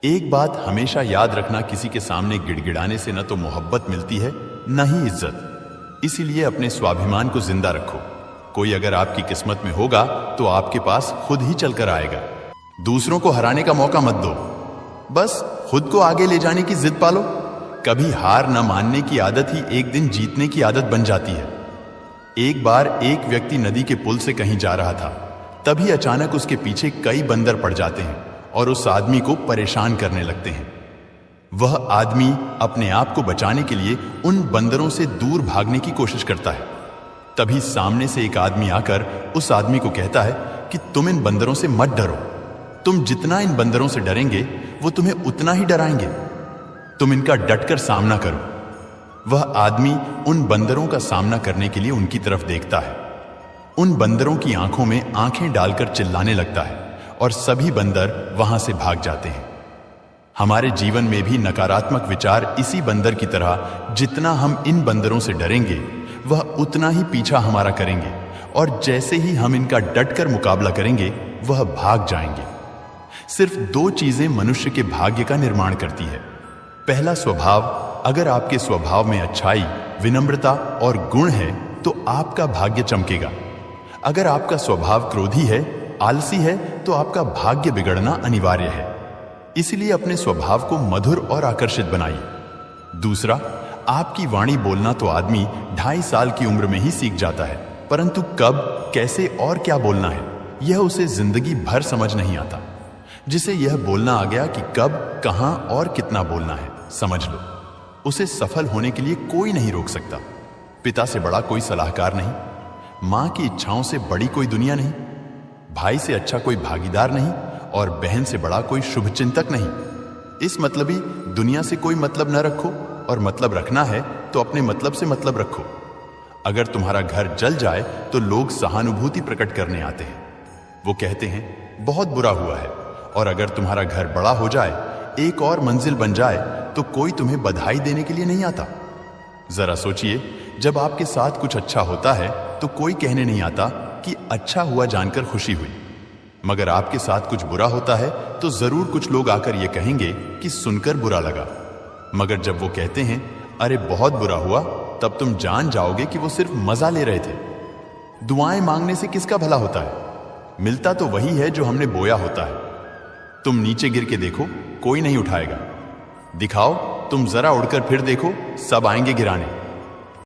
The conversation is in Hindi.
एक बात हमेशा याद रखना, किसी के सामने गिड़गिड़ाने से न तो मोहब्बत मिलती है न ही इज्जत। इसीलिए अपने स्वाभिमान को जिंदा रखो। कोई अगर आपकी किस्मत में होगा तो आपके पास खुद ही चलकर आएगा। दूसरों को हराने का मौका मत दो, बस खुद को आगे ले जाने की जिद पालो। कभी हार न मानने की आदत ही एक दिन जीतने की आदत बन जाती है। एक बार एक व्यक्ति नदी के पुल से कहीं जा रहा था, तभी अचानक उसके पीछे कई बंदर पड़ जाते हैं और उस आदमी को परेशान करने लगते हैं। वह आदमी अपने आप को बचाने के लिए उन बंदरों से दूर भागने की कोशिश करता है। तभी सामने से एक आदमी आकर उस आदमी को कहता है कि तुम इन बंदरों से मत डरो, तुम जितना इन बंदरों से डरेंगे वो तुम्हें उतना ही डराएंगे, तुम इनका डटकर सामना करो। वह आदमी उन बंदरों का सामना करने के लिए उनकी तरफ देखता है। उन बंदरों की आंखों में आंखें डालकर चिल्लाने लगता है और सभी बंदर वहां से भाग जाते हैं। हमारे जीवन में भी नकारात्मक विचार इसी बंदर की तरह, जितना हम इन बंदरों से डरेंगे वह उतना ही पीछा हमारा करेंगे, और जैसे ही हम इनका डटकर मुकाबला करेंगे वह भाग जाएंगे। सिर्फ दो चीजें मनुष्य के भाग्य का निर्माण करती है। पहला, स्वभाव। अगर आपके स्वभाव में अच्छाई, विनम्रता और गुण है तो आपका भाग्य चमकेगा। अगर आपका स्वभाव क्रोधी है, आलसी है, तो आपका भाग्य बिगड़ना अनिवार्य है। इसलिए अपने स्वभाव को मधुर और आकर्षित बनाइए। दूसरा, आपकी वाणी बोलना तो आदमी 2.5 साल की उम्र में ही सीख जाता है, परंतु कब, कैसे और क्या बोलना है यह उसे जिंदगी भर समझ नहीं आता। जिसे यह बोलना आ गया कि कब, कहां और कितना बोलना है, समझ लो, उसे सफल होने के लिए कोई नहीं रोक सकता। पिता से बड़ा कोई सलाहकार नहीं, मां की इच्छाओं से बड़ी कोई दुनिया नहीं, भाई से अच्छा कोई भागीदार नहीं, और बहन से बड़ा कोई शुभचिंतक नहीं। इस मतलबी दुनिया से कोई मतलब न रखो, और मतलब रखना है तो अपने मतलब से मतलब रखो। अगर तुम्हारा घर जल जाए तो लोग सहानुभूति प्रकट करने आते हैं। वो कहते हैं बहुत बुरा हुआ है, और अगर तुम्हारा घर बड़ा हो जाए, एक और मंजिल बन जाए, तो कोई तुम्हें बधाई देने के लिए नहीं आता। जरा सोचिए, जब आपके साथ कुछ अच्छा होता है तो कोई कहने नहीं आता कि अच्छा हुआ जानकर खुशी हुई, मगर आपके साथ कुछ बुरा होता है तो जरूर कुछ लोग आकर यह कहेंगे कि सुनकर बुरा लगा। मगर जब वो कहते हैं अरे बहुत बुरा हुआ, तब तुम जान जाओगे कि वो सिर्फ मजा ले रहे थे। दुआएं मांगने से किसका भला होता है? मिलता तो वही है जो हमने बोया होता है। तुम नीचे गिर के देखो, कोई नहीं उठाएगा। दिखाओ, तुम जरा उड़कर फिर देखो, सब आएंगे गिराने।